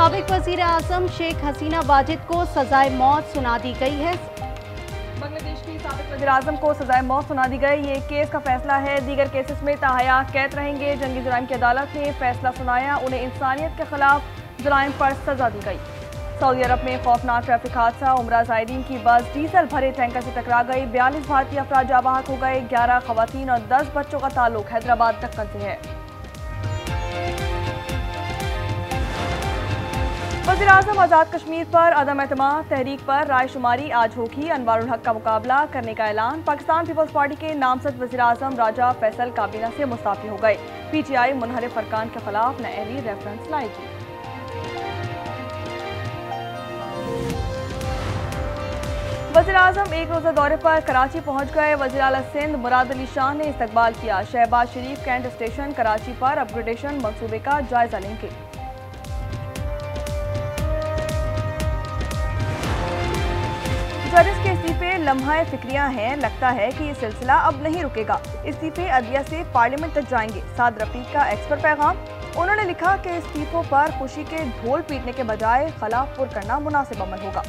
साबिक वजीर आजम शेख हसीना वाजिद को सजाए मौत सुना दी गई है। बांग्लादेश की साबिक वज़ीर आज़म को सजाए मौत सुना दी गई। ये केस का फैसला है। दीगर केसेस में ताहया कैद रहेंगे। जंगी जुराइम की अदालत ने फैसला सुनाया। उन्हें इंसानियत के खिलाफ जुराइम पर सजा दी गई। सऊदी अरब में खौफनाक ट्रैफिक हादसा। उमरा ज़ायरीन की बस डीजल भरे टैंकर से टकरा गई। 42 भारतीय अफराद जाबाहक हो गए। 11 खवातीन और 10 बच्चों का ताल्लुक हैदराबाद दक्कन से है। वज़ीर आज़म आज़ाद कश्मीर पर अदम एतमाद तहरीक पर राय शुमारी आज होगी। अनवारुल हक का मुकाबला करने का ऐलान। पाकिस्तान पीपल्स पार्टी के नामजद वज़ीर आज़म राजा फैसल काबीना से मुस्ताफी हो गए। PTI मुनहरिफ अरकान के खिलाफ नई रेफरेंस लाएगी। वज़ीर आज़म एक रोज़ा दौरे पर कराची पहुंच गए। वज़ीर आला सिंध मुराद अली शाह ने इस्तकबाल किया। शहबाज शरीफ कैंट स्टेशन कराची पर अपग्रेडेशन मंसूबे का जायजा लेंगे। जजेस के इस्तीफे लम्हा फिक्रियां हैं। लगता है कि ये सिलसिला अब नहीं रुकेगा। इस्तीफे अदलिया से पार्लियामेंट तक जाएंगे। साद रफीक का एक्स पर पैगाम। उन्होंने लिखा कि इस्तीफों पर खुशी के ढोल पीटने के बजाय खिलाफ पुर करना मुनासिब अमल होगा।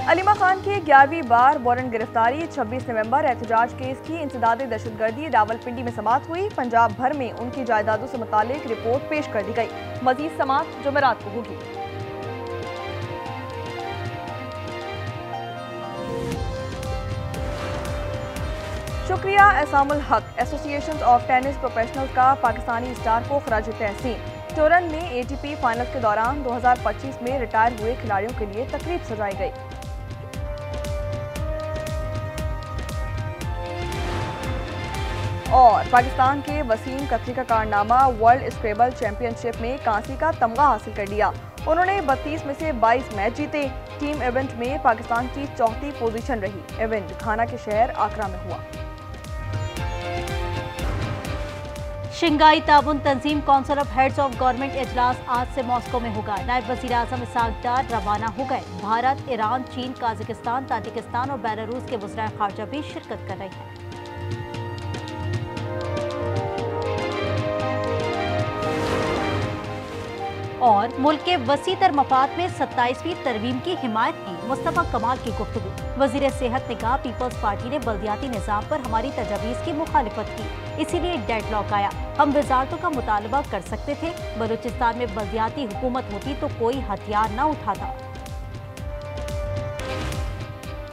अलीमा खान की 11वीं बार वारंट गिरफ्तारी। 26 नवंबर एहतजाज केस की इंसदाद दहशतगर्दी रावलपिंडी में समाअत हुई। पंजाब भर में उनकी जायदादों से मुतालिक रिपोर्ट पेश कर दी गई। मजीद समाअत जुमेरात को होगी। शुक्रिया एहसामुल हक। एसोसिएशन ऑफ टेनिस प्रोफेशनल्स का पाकिस्तानी स्टार को खराज तहसीन। टोरन में ATP फाइनल्स के दौरान 2025 में रिटायर हुए खिलाड़ियों के लिए तकरीब सजाई गई। और पाकिस्तान के वसीम कतरी का कारनामा। वर्ल्ड स्क्रेबल चैंपियनशिप में कांसी का तमगा हासिल कर लिया। उन्होंने 32 में से 22 मैच जीते। टीम इवेंट में पाकिस्तान की चौथी पोजीशन रही। इवेंट घाना के शहर आकरा में हुआ। शंघाई ताउन तंजीम council of heads of government इजलास आज से मॉस्को में होगा। नायब वजीर आजम इसहाक डार रवाना हो गए। भारत, ईरान, चीन, काजाकिस्तान, ताजिकिस्तान और बेलारूस के वज़राए खारजा भी शिरकत कर रहे हैं। और मुल्क के वसीतर मफाद में 27वीं तरमीम की हिमायत की। मुस्तफा कमाल की गुफ्तगू। वजीर सेहत ने कहा, पीपल्स पार्टी ने बल्दियाती निज़ाम पर हमारी तजवीज़ की मुखालिफत की, इसीलिए डेडलॉक आया। हम वजारतों का मुतालबा कर सकते थे। बलूचिस्तान में बल्दियाती हुकूमत होती तो कोई हथियार न उठाता।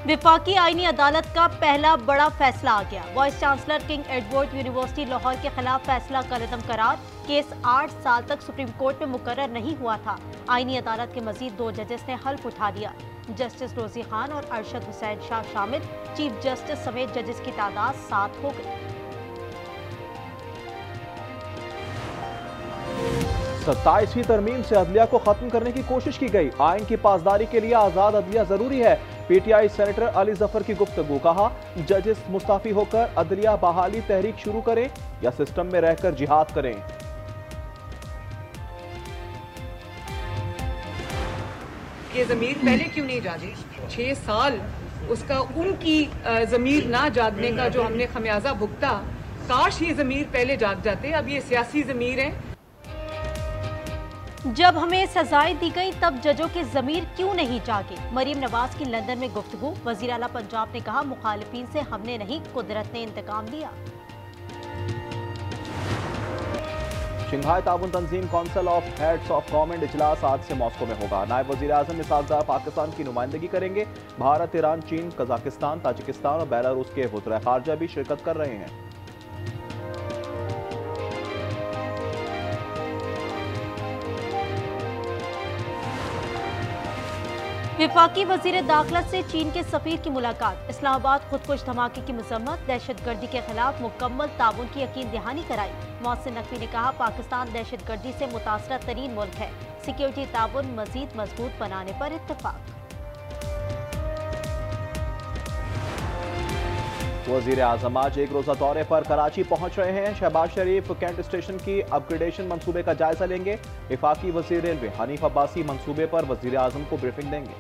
विफाकी आईनी अदालत का पहला बड़ा फैसला आ गया। Vice chancellor king Edward university Lahore के खिलाफ फैसला कलअदम करार। केस 8 साल तक सुप्रीम कोर्ट में मुकर्रर नहीं हुआ था। आईनी अदालत के मजीद 2 जजेस ने हल्फ उठा लिया। जस्टिस रोजी खान और अरशद हुसैन शाह शामिल। चीफ जस्टिस समेत जजेस की तादाद 7 हो गई। 27वीं तरमीम से अदलिया को खत्म करने की कोशिश की गई। आइन की पासदारी के लिए आजाद अदलिया जरूरी है। PTI सेनेटर अली जफर की गुफ्तगू। कहा, जजेस मुस्ताफी होकर अदलिया बहाली तहरीक शुरू करें या सिस्टम में रहकर जिहाद करें। ये ज़मीर पहले क्यों नहीं जागी? 6 साल उसका उनकी ज़मीर ना जागने का जो हमने खमियाजा भुगता, काश ये ज़मीर पहले जाग जाते। अब ये सियासी ज़मीर है। जब हमें सजाएं दी गई तब जजों के ज़मीर क्यों नहीं जागे? मरीम नवाज की लंदन में गुफ्तगू। वज़ीर आला पंजाब ने कहा, मुखालिफिन से हमने नहीं, कुदरत ने इंतकाम लिया। शंघाई ताउन तंजीम council of heads of government इजलास आज से मॉस्को में होगा। नायब वजीर आजम इसहाक डार पाकिस्तान की नुमाइंदगी करेंगे। भारत, ईरान, चीन, कजाकिस्तान, ताजिकिस्तान और बेलारूस के वज़राए खारजा भी शिरकत कर रहे हैं। विफाकी वजीर दाखिला से चीन के सफीर की मुलाकात। इस्लामाबाद खुदकुश धमाके की मजम्मत। दहशतगर्दी के खिलाफ मुकम्मल ताउन की यकीन दहानी कराई। मोहसिन नकवी ने कहा, पाकिस्तान दहशतगर्दी से मुतासरा तरीन मुल्क है। सिक्योरिटी ताउन मजीद मजबूत बनाने पर इत्तफाक। वजीर आजम आज एक रोजा दौरे पर कराची पहुंच रहे हैं। शहबाज शरीफ कैंट स्टेशन की अपग्रेडेशन मंसूबे का जायजा लेंगे। वफाकी वजीर रेलवे हनीफ अब्बासी मंसूबे पर वजीर आजम को ब्रीफिंग देंगे।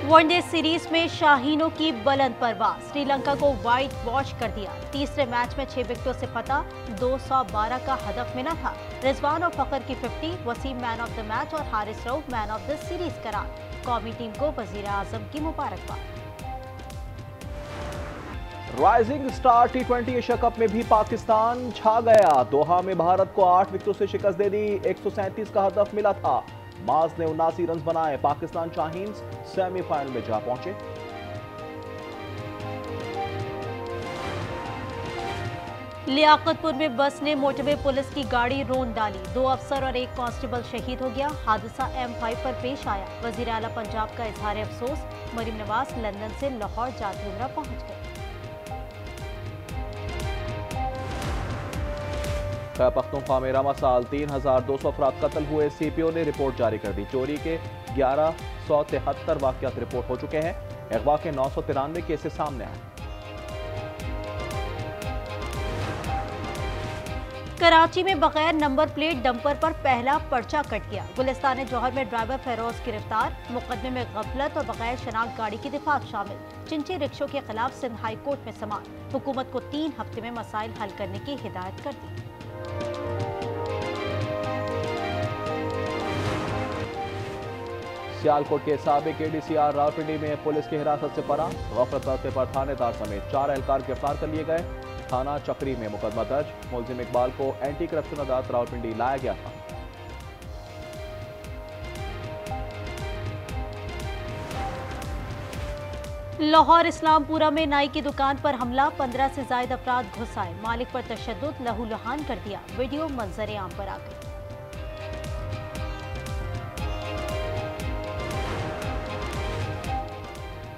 वनडे सीरीज में शाहीनों की बुलंद परवाज, श्रीलंका को व्हाइट वॉश कर दिया। तीसरे मैच में 6 विकेटों से फतह, 212 का हदफ मिला था। रिजवान और फखर की 50, Wasim man of the match और Haris Rauf man of the series करार। कौमी टीम को वजीर आजम की मुबारकबाद। राइजिंग स्टार टी20 एशिया कप में भी पाकिस्तान छा गया। दोहा में भारत को 8 विकेटों से शिकस्त दे दी। 137 का हदफ मिला था। माज ने 79 रन बनाए। पाकिस्तान शाहीन्स सेमीफाइनल में जा पहुंचे। लियाकतपुर में बस ने मोटरवे पुलिस की गाड़ी रोन डाली। 2 अफसर और 1 कांस्टेबल शहीद हो गया। हादसा M5 पर पेश आया। वजीर आला पंजाब का इजहार अफसोस। मरीम नवाज लंदन से लाहौर जाते उमरा पहुंच गए। खैबर पख्तूनख्वा में रमासाल 3200 अफराद कत्ल हुए। CPO ने रिपोर्ट जारी कर दी। चोरी के 1173 वाकयात रिपोर्ट हो चुके हैं। अगवा के 993 केसेस सामने आए। कराची में बगैर नंबर प्लेट डंपर पर पहला पर्चा कट गया। गुलिस्तान जौहर में ड्राइवर फेरोज गिरफ्तार। मुकदमे में गफलत और बगैर शनाख्त गाड़ी की दिफात शामिल। चिंची रिक्शों के खिलाफ सिंध हाई कोर्ट में समाअत। हुकूमत को 3 हफ्ते में मसाइल हल करने की हिदायत कर दी। सियालकोट के साबिक ADCR रावलपिंडी में पुलिस की हिरासत से फरार। गफलत बरतने पर थानेदार समेत 4 एहलकार गिरफ्तार कर लिए गए। थाना चक्री में मुकदमा दर्ज। मुलजिम इकबाल को एंटी करप्शन अदालत रावलपिंडी लाया गया था। लाहौर इस्लामपुरा में नाई की दुकान पर हमला। 15 से ज्यादा अफराद घुस आए। मालिक पर तशद्दुद, लहूलुहान कर दिया। वीडियो मंजर आम पर आ गई।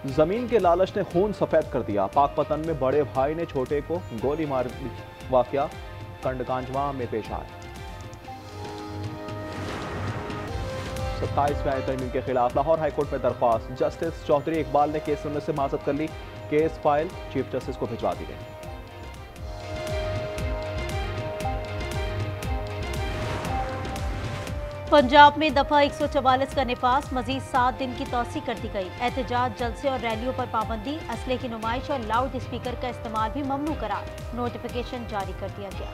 जमीन के लालच ने खून सफेद कर दिया। पाकपतन में बड़े भाई ने छोटे को गोली मार दी। वाकया कंडकांजवा में पेश आया। 27वें आईन तरमीम के खिलाफ लाहौर हाईकोर्ट में दरख्वास्त। जस्टिस चौधरी इकबाल ने केस सुनने से माजरत कर ली। केस फाइल चीफ जस्टिस को भिजवा दी गई। पंजाब में दफा 144 का निफाज। मजीद 7 दिन की तौसी कर दी गई। एहतजाज, जलसे और रैलियों पर पाबंदी। असले की नुमाइश और लाउड स्पीकर का इस्तेमाल भी ममनू करार। नोटिफिकेशन जारी कर दिया गया।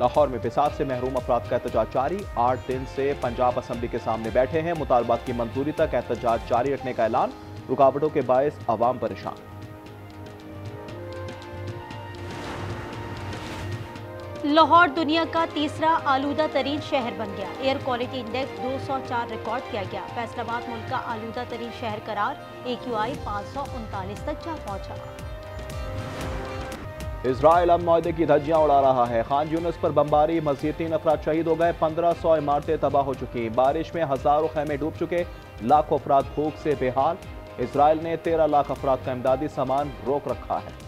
लाहौर में फिसाद से महरूम अफराद का एहतजाज जारी। 8 दिन से पंजाब असम्बली के सामने बैठे हैं। मुतालबात की मंजूरी तक एहतजाज जारी रखने का ऐलान। रुकावटों के बायस अवाम परेशान। लाहौर दुनिया का तीसरा आलूदा तरीन शहर बन गया। एयर क्वालिटी इंडेक्स 204 रिकॉर्ड किया गया। फैसलाबाद मुल्क का आलूदा तरीन शहर करार। AQI 539 तक जा पहुंचा। इजराइल अब माहदे की धज्जियां उड़ा रहा है। खान यूनिस पर बमबारी, मजीद 3 अफराद शहीद हो गए। 1500 इमारतें तबाह हो चुकी। बारिश में हजारों खैमे डूब चुके। लाखों अफराद भूख से बेहाल। इजराइल ने 13 लाख अफराद का इमदादी सामान रोक रखा है।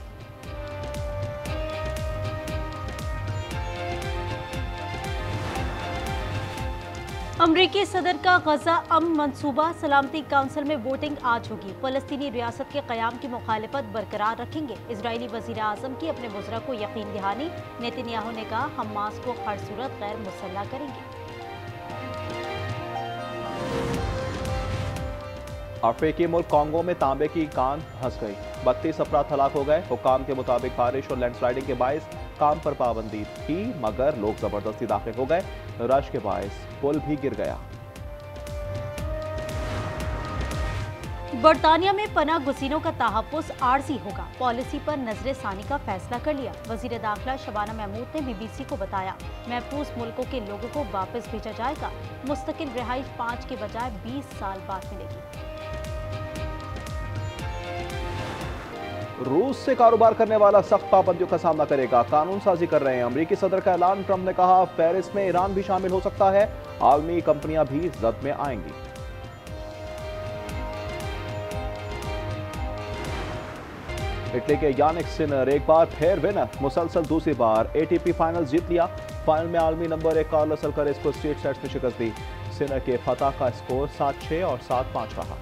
अमरीकी सदर का गजा अमन मंसूबा। सलामती काउंसिल में वोटिंग आज होगी। फलस्तीनी रियासत के क़याम की मुखालिफत बरकरार रखेंगे। इजरायली वज़ीर आज़म की अपने बुज़रा को यकीन दहानी। नेतन्याहू ने कहा, हमास को हर सूरत गैर मुसल्लह करेंगे। अफ्रीकी मुल्क कांगो में तांबे की कान फंस गई। 32 अफराद हलाक हो गए। हुकाम के मुताबिक बारिश और लैंडस्लाइडिंग के बायस काम पर पाबंदी थी, मगर लोग जबरदस्ती दाखिल हो गए। रश के बायस पुल भी गिर गया। बरतानिया में पनाह गुज़ीरों का तहफ़्फ़ुज़ आर्जी होगा। पॉलिसी पर नजर सानी का फैसला कर लिया। वज़ीर दाखिला शबाना महमूद ने BBC को बताया, महफूज मुल्कों के लोगों को वापस भेजा जाएगा। मुस्तकिल रिहाइश 5 के बजाय 20 साल बाद मिलेगी। रूस से कारोबार करने वाला सख्त पाबंदियों का सामना करेगा। कानून साजी कर रहे हैं। अमरीकी सदर का ऐलान। ट्रंप ने कहा, पेरिस में ईरान भी शामिल हो सकता है। आलमी कंपनियां भी जद में आएंगी। इटली के यानिक सिनर एक बार फिर विनर। मुसलसल दूसरी बार ATP फाइनल जीत लिया। फाइनल में आलमी नंबर 1 कार्लोस अल्कारेज को स्ट्रेट सेट्स में शिकस्त दी। सिनर के फतह का स्कोर 7-6 और 7-5 रहा।